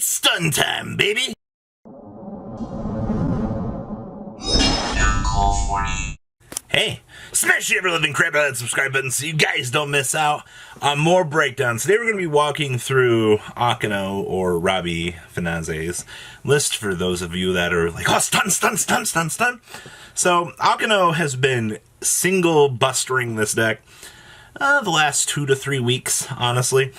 It's stun time, baby! Hey, smash the ever-living crap out of that subscribe button so you guys don't miss out on more breakdowns. Today we're going to be walking through Akenos or Robbie Finanze's list for those of you that are like, oh, stun. So, Akenos has been single bustering this deck the last 2 to 3 weeks, honestly.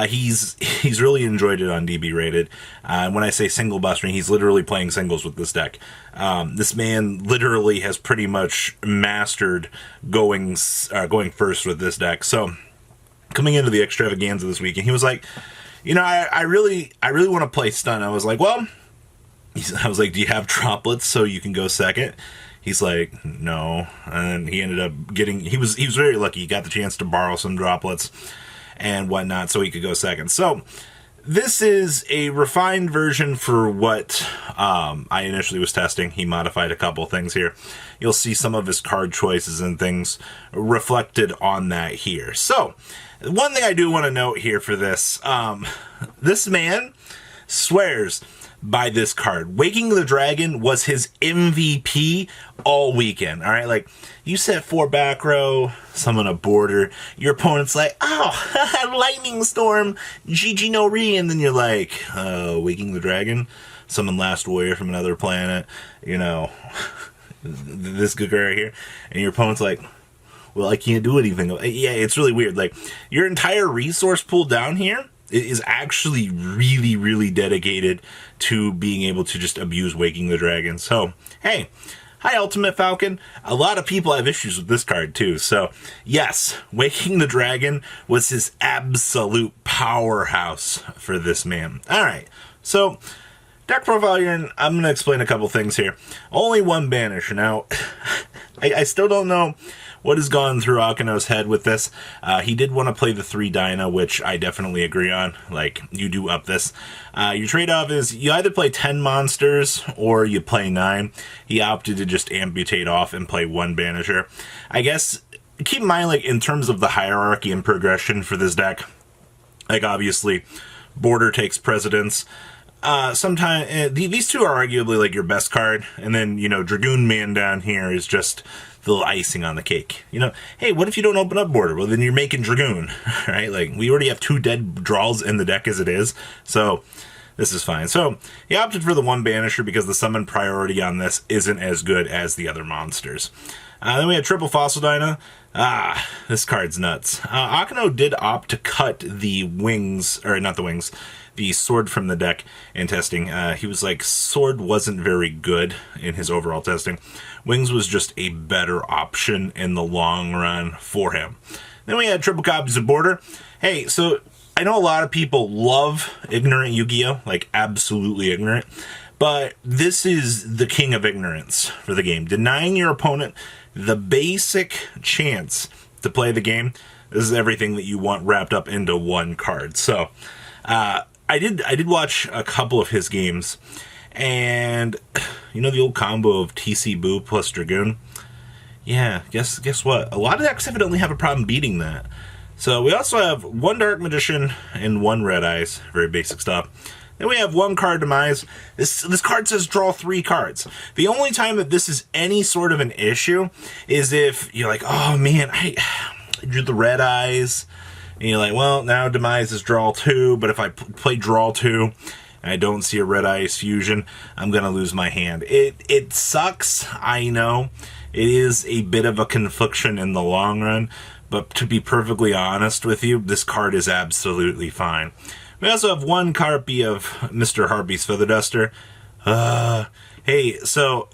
He's really enjoyed it on DB Rated. When I say single bustering, he's literally playing singles with this deck. This man literally has pretty much mastered going first with this deck. So, coming into the extravaganza this weekend, he was like, you know, I really want to play stun. I was like, well, do you have droplets so you can go second? He's like, no. And he ended up getting, he was very lucky. He got the chance to borrow some droplets and whatnot so he could go second. So this is a refined version for what I initially was testing. He modified a couple things here. You'll see some of his card choices and things reflected on that here. So one thing I do want to note here for this, this man swears by this card. Waking the Dragon was his MVP all weekend. All right, like you set 4 back row, summon a border. Your opponent's like, oh, lightning storm, GG no re, and then you're like, Waking the Dragon, summon Last Warrior from another planet. You know, this good guy right here, and your opponent's like, well, I can't do anything. Yeah, it's really weird. Like your entire resource pool down here is actually really dedicated to being able to just abuse Waking the Dragon. So, hey, hi Ultimate Falcon. A lot of people have issues with this card too. So, yes, Waking the Dragon was his absolute powerhouse for this man. Alright, so deck profile here, I'm going to explain a couple things here. Only one Banisher. Now, I still don't know what has gone through Akenos' head with this. He did want to play the 3 Dyna, which I definitely agree on. Like, you do up this. Your trade-off is you either play 10 monsters or you play 9. He opted to just amputate off and play 1 Banisher. I guess, keep in mind, like, in terms of the hierarchy and progression for this deck, like, obviously, Border takes precedence. Sometimes these two are arguably like your best card, and then, you know, Dragoon Man down here is just the little icing on the cake. You know, hey, what if you don't open up Border? Well, then you're making Dragoon, right? Like, we already have 2 dead draws in the deck as it is, so this is fine. So he opted for the 1 Banisher because the summon priority on this isn't as good as the other monsters. Then we had triple Fossil Dyna. This card's nuts. Akenos did opt to cut the wings, or not the wings, the sword from the deck in testing. He was like, sword wasn't very good in his overall testing. Wings was just a better option in the long run for him. Then we had triple copies of Border. Hey, so I know a lot of people love ignorant Yu-Gi-Oh! Like, absolutely ignorant. But this is the king of ignorance for the game. Denying your opponent the basic chance to play the game. This is everything that you want wrapped up into one card. So, I did watch a couple of his games, and you know the old combo of TC Boo plus Dragoon? Yeah, guess what? A lot of decks evidently have a problem beating that. So we also have 1 Dark Magician and 1 Red Eyes, very basic stuff. Then we have 1 card Demise. This card says draw 3 cards. The only time that this is any sort of an issue is if you're like, oh man, I drew the Red Eyes. And you're like, well, now Demise is draw 2, but if I play draw 2 and I don't see a Red Eyes fusion, I'm going to lose my hand. It sucks, I know. It is a bit of a confliction in the long run, but to be perfectly honest with you, this card is absolutely fine. We also have 1 copy of Mr. Harpy's Feather Duster. Hey, so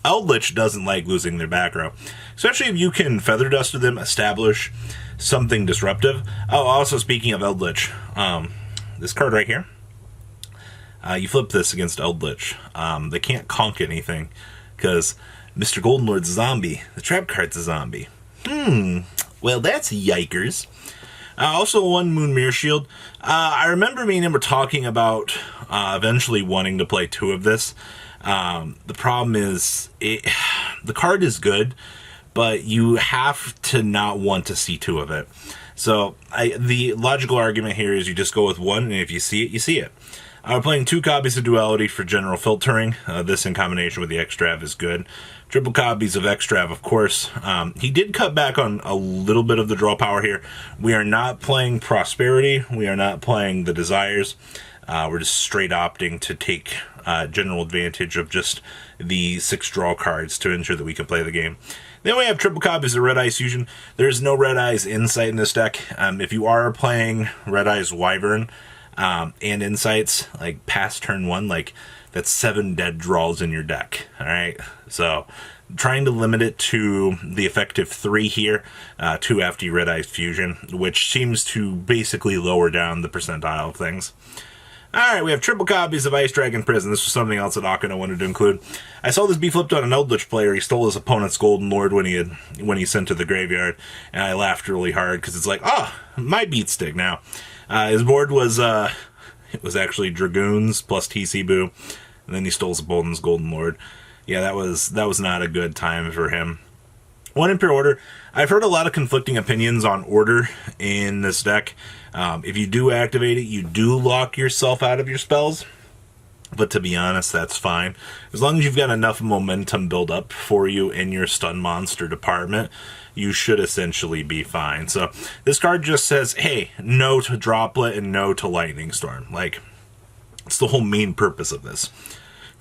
Eldritch doesn't like losing their back row, especially if you can Feather Duster them, establish something disruptive. Oh, also speaking of Eldritch, this card right here, you flip this against Eldritch. They can't conk anything because Mr. Golden Lord's a zombie. The trap card's a zombie. Well, that's yikers. Also 1 Moon Mirror Shield. I remember me and him were talking about eventually wanting to play 2 of this. The problem is, the card is good, but you have to not want to see 2 of it. So the logical argument here is you just go with 1, and if you see it, you see it. We're playing 2 copies of Duality for general filtering. This in combination with the Extrav is good. Triple copies of Extrav, of course. He did cut back on a little bit of the draw power here. We are not playing Prosperity. We are not playing the Desires. We're just straight opting to take general advantage of just the 6 draw cards to ensure that we can play the game. Then we have triple copies of Red Eyes Fusion. There's no Red Eyes Insight in this deck. If you are playing Red Eyes Wyvern and Insights, like past turn 1, like that's 7 dead draws in your deck. Alright, so trying to limit it to the effective 3 here, 2 after Red Eyes Fusion, which seems to basically lower down the percentile of things. Alright, we have triple copies of Ice Dragon Prison. This was something else that Akenos wanted to include. I saw this be flipped on an Eldritch player. He stole his opponent's Golden Lord when he sent to the graveyard, and I laughed really hard because it's like, my beat stick now. His board was it was actually Dragoons plus TC Boo, and then he stole his opponent's Golden Lord. Yeah, that was not a good time for him. 1 Impure Order. I've heard a lot of conflicting opinions on Order in this deck. If you do activate it, you do lock yourself out of your spells. But to be honest, that's fine. As long as you've got enough momentum build up for you in your stun monster department, you should essentially be fine. So this card just says, hey, no to Droplet and no to Lightning Storm. Like, it's the whole main purpose of this.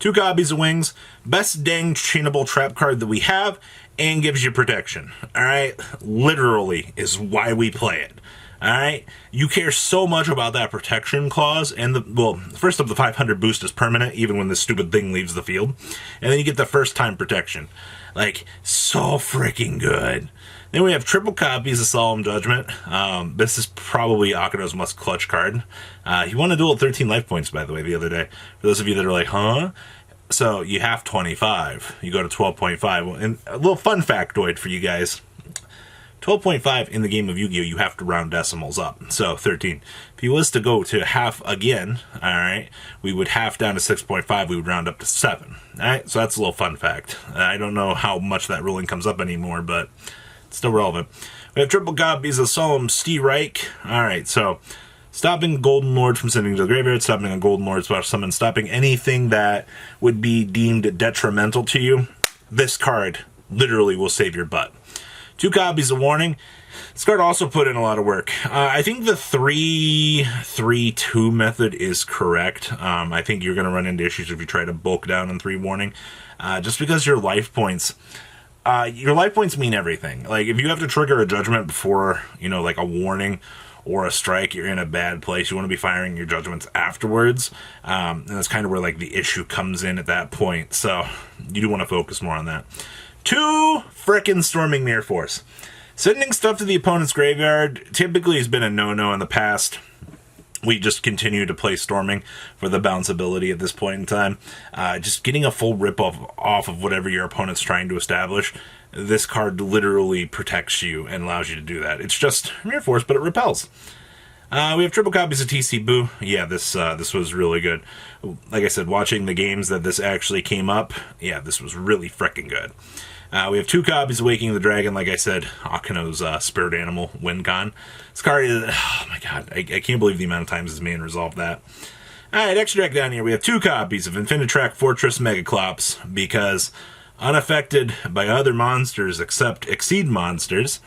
2 copies of Wings. Best dang chainable trap card that we have, and gives you protection. Alright? Literally is why we play it. Alright? You care so much about that protection clause, and first up, the 500 boost is permanent, even when this stupid thing leaves the field. And then you get the first time protection. Like, so freaking good. Then we have triple copies of Solemn Judgment. This is probably Akenos' must clutch card. He won a duel at 13 life points, by the way, the other day. For those of you that are like, huh? So you have 25. You go to 12.5. And a little fun factoid for you guys. 12.5 in the game of Yu-Gi-Oh! You have to round decimals up. So 13. If he was to go to half again, alright, we would half down to 6.5. We would round up to 7. Alright, so that's a little fun fact. I don't know how much that ruling comes up anymore, but it's still relevant. We have triple copies of Solemn Reich. Alright, so stopping Golden Lord from sending to the graveyard, stopping a Golden Lord special summon, stopping anything that would be deemed detrimental to you. This card literally will save your butt. 2 copies of Warning. This card also put in a lot of work. I think the 3-3-2 method is correct. I think you're going to run into issues if you try to bulk down in 3 Warning. Just because your life points mean everything. Like, if you have to trigger a judgment before, like a warning or a strike, you're in a bad place. You want to be firing your judgments afterwards. And that's kind of where, like, the issue comes in at that point. So, you do want to focus more on that. 2 frickin' Storming Mirror Force. Sending stuff to the opponent's graveyard typically has been a no-no in the past. We just continue to play Storming for the bounceability at this point in time. Just getting a full rip-off of whatever your opponent's trying to establish. This card literally protects you and allows you to do that. It's just Mirror Force, but it repels. We have triple copies of TC Boo. Yeah, this was really good. Like I said, watching the games that this actually came up, yeah, this was really frickin' good. We have 2 copies of Waking the Dragon, like I said, Akenos' spirit animal, WinCon. This card is, oh my god, I can't believe the amount of times this man resolved that. Alright, extra deck down here, we have 2 copies of Infinitrack Fortress Megaclops, because unaffected by other monsters except Exceed monsters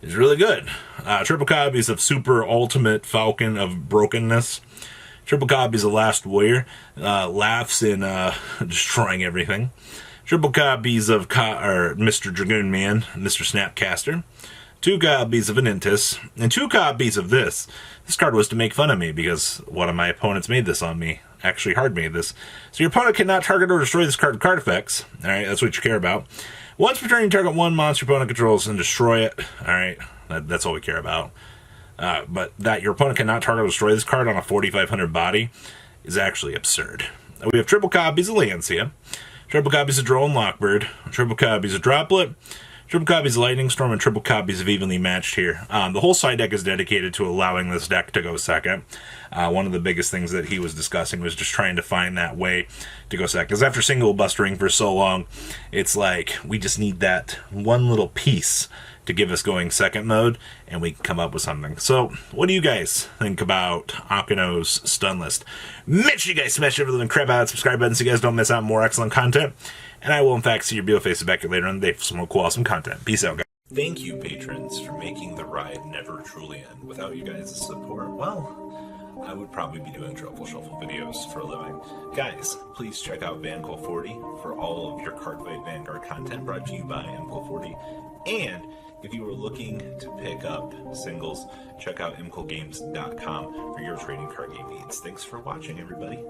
is really good. Triple copies of Super Ultimate Falcon of Brokenness. Triple copies of Last Warrior, laughs in destroying everything. Triple copies of Mr. Dragoon Man, Mr. Snapcaster. 2 copies of Anintis, and 2 copies of this. This card was to make fun of me because one of my opponents made this on me. Actually, hard made this. So your opponent cannot target or destroy this card with card effects. Alright, that's what you care about. Once per turn, target 1 monster opponent controls and destroy it. Alright, that's all we care about. But that your opponent cannot target or destroy this card on a 4,500 body is actually absurd. We have triple copies of Lancia. Triple copies of Drone Lockbird, triple copies of Droplet, triple copies of Lightning Storm, and triple copies of Evenly Matched here. The whole side deck is dedicated to allowing this deck to go second. One of the biggest things that he was discussing was just trying to find that way to go second. Because after single bustering for so long, it's like we just need that one little piece to give us going second mode, and we can come up with something. So, what do you guys think about Akenos stun list? Make sure you guys smash everything crap out, subscribe button so you guys don't miss out on more excellent content. And I will, in fact, see your beautiful faces back here later on the day for some more cool, awesome content. Peace out, guys. Thank you, patrons, for making the ride never truly end. Without you guys' support, well, I would probably be doing Truffle Shuffle videos for a living. Guys, please check out VanCool40 for all of your Cardfight Vanguard content brought to you by MCool40. And if you are looking to pick up singles, check out mcoolgames.com for your trading card game needs. Thanks for watching, everybody.